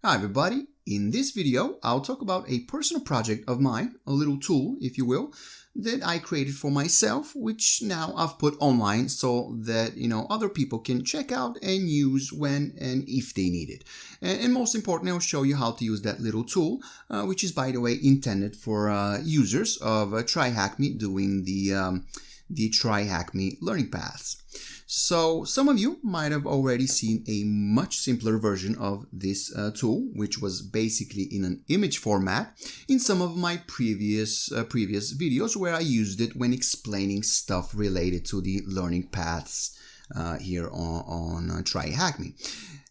Hi everybody, in this video I'll talk about a personal project of mine, a little tool if you will, that I created for myself, which now I've put online so that other people can check out and use when and if they need it. And most importantly, I'll show you how to use that little tool, which is by the way intended for users of TryHackMe doing the TryHackMe learning paths. So some of you might have already seen a much simpler version of this tool, which was basically in an image format in some of my previous videos where I used it when explaining stuff related to the learning paths here on TryHackMe,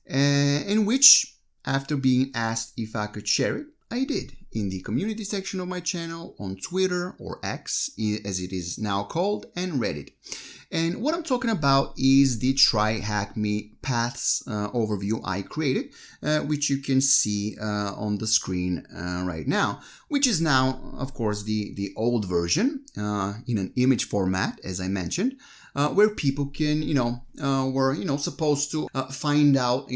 in which, after being asked if I could share it, I did in the community section of my channel, on Twitter or X as it is now called, and Reddit. And what I'm talking about is the TryHackMe Paths Overview I created, which you can see on the screen right now, which is now, of course, the old version in an image format, as I mentioned, where people can, were, supposed to find out,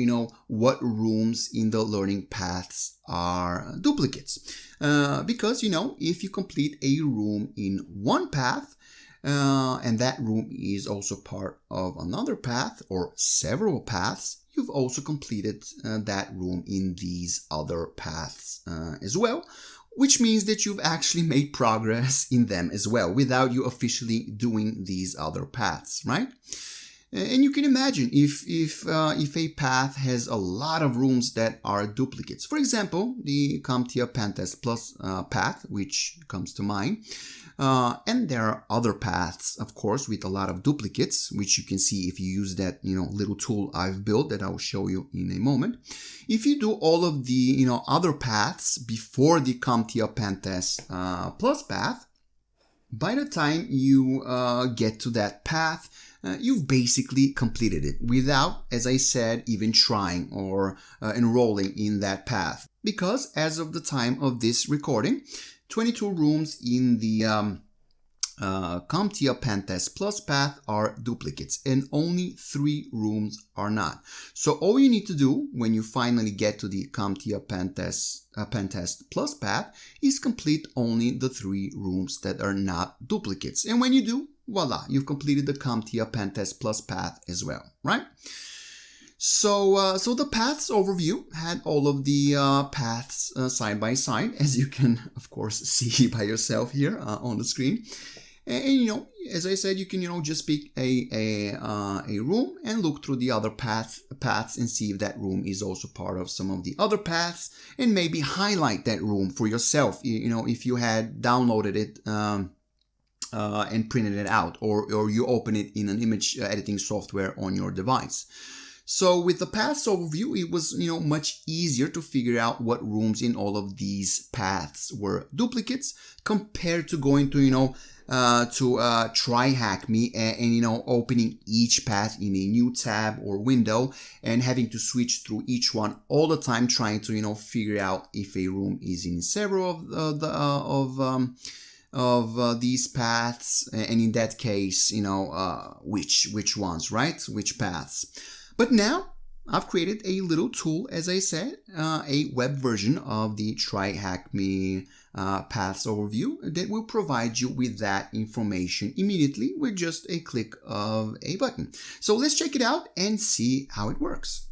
what rooms in the learning paths are duplicates. Because, if you complete a room in one path, and that room is also part of another path or several paths, you've also completed that room in these other paths as well, which means that you've actually made progress in them as well without you officially doing these other paths, right? And you can imagine if a path has a lot of rooms that are duplicates. For example, the CompTIA Paths Plus path, which comes to mind. And there are other paths, of course, with a lot of duplicates, which you can see if you use that, little tool I've built that I'll show you in a moment. If you do all of the, other paths before the CompTIA Paths Plus path, by the time you get to that path, you've basically completed it without, as I said, even trying or enrolling in that path. Because as of the time of this recording, 22 rooms in the CompTIA Paths Plus path are duplicates and only 3 rooms are not. So all you need to do when you finally get to the CompTIA Paths Plus path is complete only the 3 rooms that are not duplicates. And when you do, voila, you've completed the CompTIA Paths Plus path as well, right? So the paths overview had all of the paths side by side, as you can, of course, see by yourself here on the screen. And as I said, you can, just pick a room and look through the other paths and see if that room is also part of some of the other paths, and maybe highlight that room for yourself, if you had downloaded it and printed it out, or you open it in an image editing software on your device. So with the paths overview, it was, much easier to figure out what rooms in all of these paths were duplicates compared to going to, TryHackMe and opening each path in a new tab or window and having to switch through each one all the time, trying to, figure out if a room is in several of these paths, and in that case, which ones, right? Which paths. But now I've created a little tool, as I said, a web version of the TryHackMe Paths Overview that will provide you with that information immediately with just a click of a button. So let's check it out and see how it works.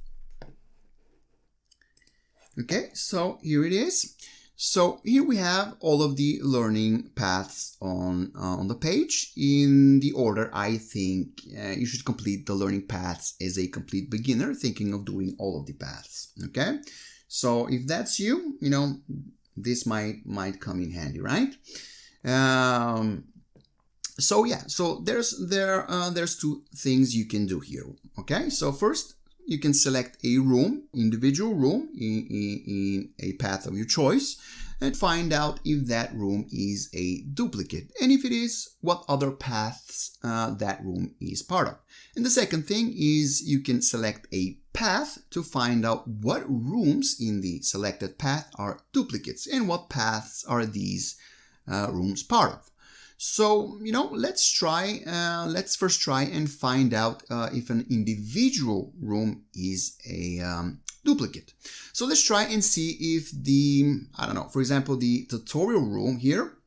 Okay, so here it is. So here we have all of the learning paths on the page in the order I think you should complete the learning paths as a complete beginner thinking of doing all of the paths. Okay, so if that's you, this might come in handy, right? So yeah, so there's 2 things you can do here. Okay, so first, you can select a room, individual room in a path of your choice, and find out if that room is a duplicate, and if it is, what other paths that room is part of. And the second thing is you can select a path to find out what rooms in the selected path are duplicates and what paths are these rooms part of. So, let's first try and find out if an individual room is a duplicate. So let's try and see if the, I don't know, for example, the tutorial room here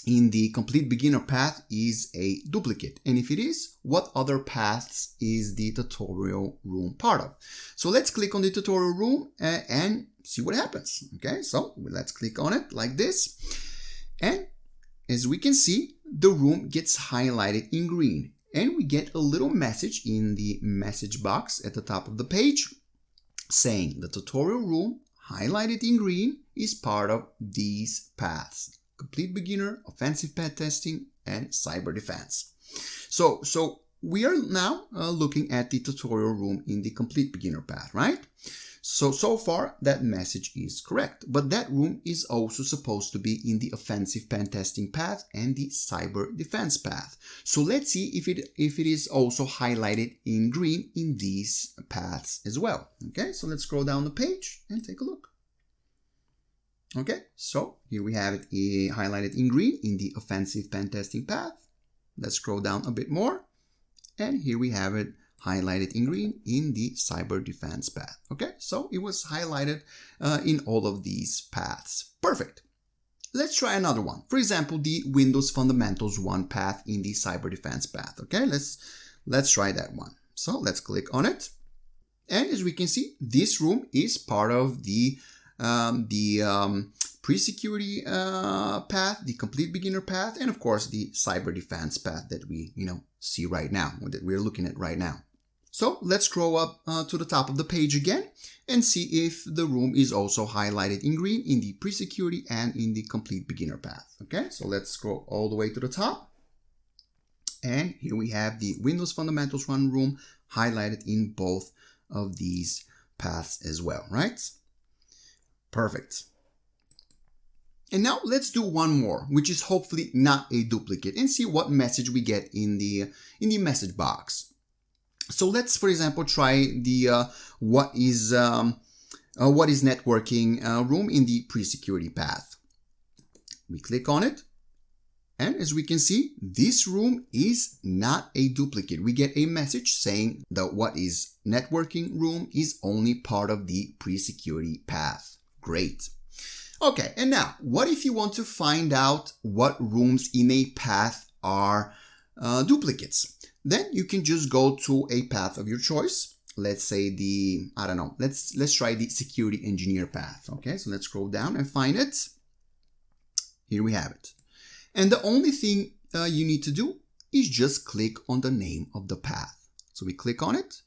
in the complete beginner path is a duplicate. And if it is, what other paths is the tutorial room part of? So let's click on the tutorial room and see what happens. Okay, so let's click on it like this. And as we can see, the room gets highlighted in green. And we get a little message in the message box at the top of the page saying the tutorial room highlighted in green is part of these paths: complete beginner, offensive pen testing, and cyber defense. So we are now looking at the tutorial room in the complete beginner path, right? So far that message is correct, but that room is also supposed to be in the offensive pen testing path and the cyber defense path. So let's see if it is also highlighted in green in these paths as well. Okay, so let's scroll down the page and take a look. Okay, so here we have it highlighted in green in the offensive pen testing path. Let's scroll down a bit more, and here we have it highlighted in green in the cyber defense path. Okay, so it was highlighted in all of these paths. Perfect. Let's try another one. For example, the Windows Fundamentals 1 path in the cyber defense path. Okay, let's try that one. So let's click on it, and as we can see, this room is part of the pre-security path, the complete beginner path, and of course the cyber defense path that we see right now, that we're looking at right now. So let's scroll up to the top of the page again and see if the room is also highlighted in green in the pre-security and in the complete beginner path. Okay, so let's scroll all the way to the top, and here we have the Windows Fundamentals 1 room highlighted in both of these paths as well, right? Perfect. And now let's do one more, which is hopefully not a duplicate, and see what message we get in the message box. So let's, for example, try the what is networking room in the pre-security path. We click on it, and as we can see, this room is not a duplicate. We get a message saying that what is networking room is only part of the pre-security path. Great. Okay, and now, what if you want to find out what rooms in a path are duplicates? Then you can just go to a path of your choice. Let's say let's try the security engineer path. Okay, so let's scroll down and find it. Here we have it. And the only thing you need to do is just click on the name of the path. So we click on it,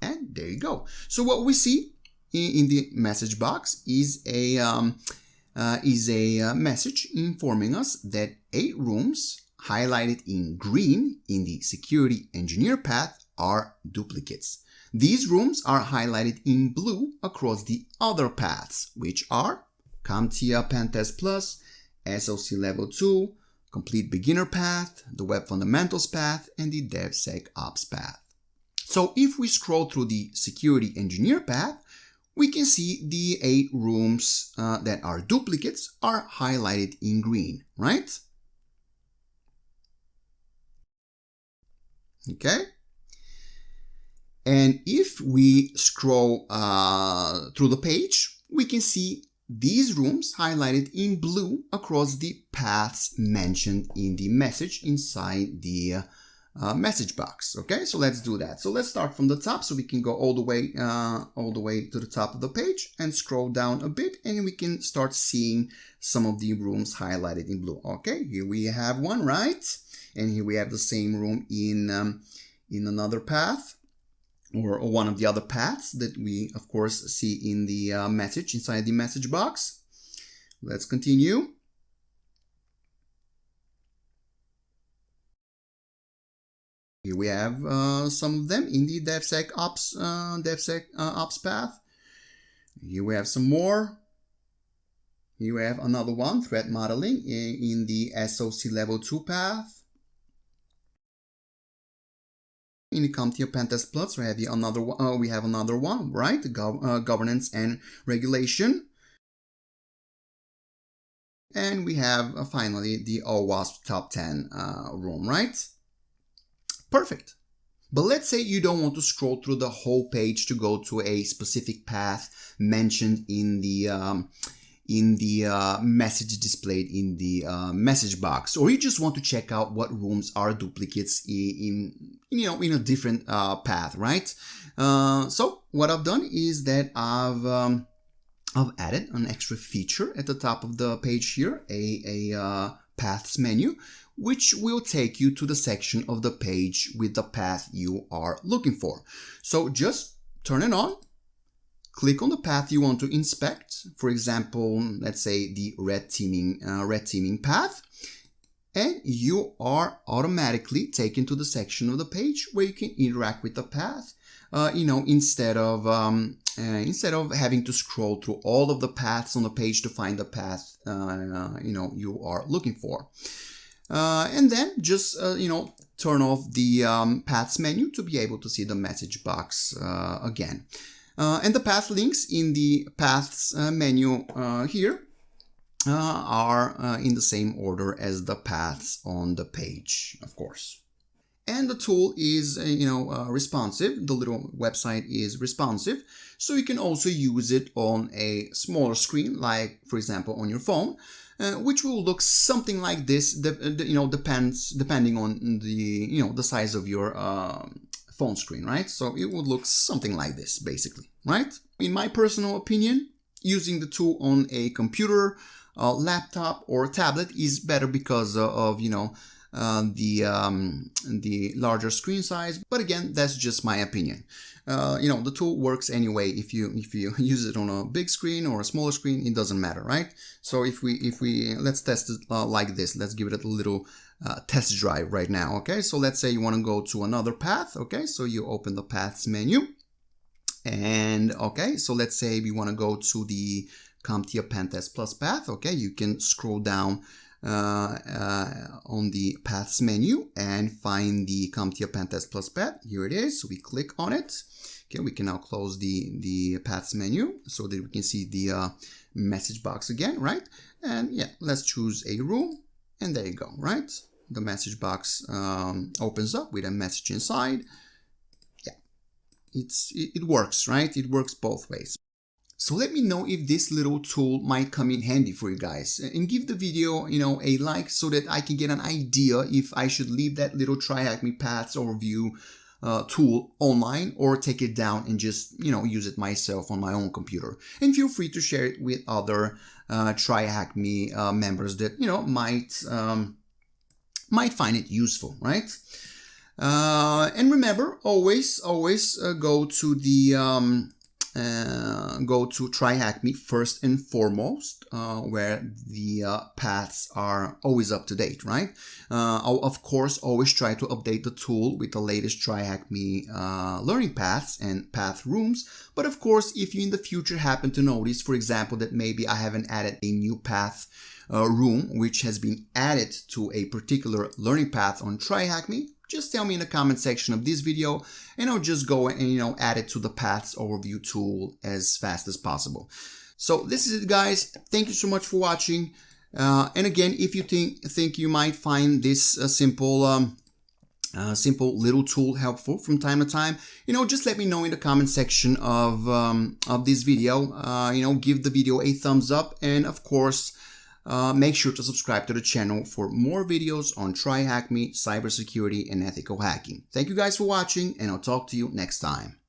and there you go. So what we see in the message box is a message informing us that 8 rooms highlighted in green in the security engineer path are duplicates. These rooms are highlighted in blue across the other paths, which are CompTIA Pentest Plus, SOC Level 2, Complete Beginner Path, the Web Fundamentals path, and the DevSecOps path. So if we scroll through the security engineer path, we can see the 8 rooms that are duplicates are highlighted in green, right? Okay. And if we scroll through the page, we can see these rooms highlighted in blue across the paths mentioned in the message inside the message box. Okay, so let's do that. So let's start from the top, so we can go all the way to the top of the page and scroll down a bit, and we can start seeing some of the rooms highlighted in blue. Okay, here we have one, right? And here we have the same room in another path, or one of the other paths that we of course see in the message inside the message box. Let's continue. Here we have some of them in the DevSecOps path. Here we have some more. Here we have another one, threat modeling in the SOC Level 2 path. In the CompTIA Pentest Plus, we have another one, right? Governance and regulation. And we have finally the OWASP top 10 room, right? Perfect. But let's say you don't want to scroll through the whole page to go to a specific path mentioned in the message displayed in the message box, or you just want to check out what rooms are duplicates in a different path, right? So what I've done is that I've added an extra feature at the top of the page here, a paths menu, which will take you to the section of the page with the path you are looking for. So just turn it on. Click on the path you want to inspect. For example, let's say the red teaming path, and you are automatically taken to the section of the page where you can interact with the path. Instead of having to scroll through all of the paths on the page to find the path you are looking for. And then just turn off the paths menu to be able to see the message box again. And the path links in the paths menu here are in the same order as the paths on the page, of course. And the tool is, responsive. The little website is responsive, so you can also use it on a smaller screen, like, for example, on your phone, which will look something like this. Depending on the size of your phone screen, right? So it would look something like this, basically, right? In my personal opinion, using the tool on a computer, laptop, or tablet is better because of the larger screen size. But again, that's just my opinion. The tool works anyway. If you use it on a big screen or a smaller screen, it doesn't matter, right? So if we let's test it like this. Let's give it a little test drive right now. Okay, so let's say you want to go to another path. Okay, so you open the paths menu, and okay, so let's say we want to go to the CompTIA Pentest Plus path. Okay, you can scroll down on the paths menu and find the CompTIA Pentest Plus path. Here it is. So we click on it. Okay, we can now close the paths menu so that we can see the message box again, right? And yeah, let's choose a room, and there you go, right? The message box opens up with a message inside. Yeah, it works, right? It works both ways. So let me know if this little tool might come in handy for you guys, and give the video, a like so that I can get an idea if I should leave that little TryHackMe Paths Overview tool online or take it down and just, use it myself on my own computer. And feel free to share it with other TryHackMe members that, might find it useful, right? And remember, always go to the go to TryHackMe first and foremost, where the paths are always up to date, right? I'll of course always try to update the tool with the latest TryHackMe learning paths and path rooms. But of course, if you in the future happen to notice, for example, that maybe I haven't added a new path room which has been added to a particular learning path on TryHackMe, just tell me in the comment section of this video, and I'll just go and add it to the Paths Overview tool as fast as possible. So this is it, guys. Thank you so much for watching. And again, if you think you might find this simple little tool helpful from time to time, just let me know in the comment section of this video. Give the video a thumbs up, and of course, make sure to subscribe to the channel for more videos on TryHackMe, cybersecurity, and ethical hacking. Thank you guys for watching, and I'll talk to you next time.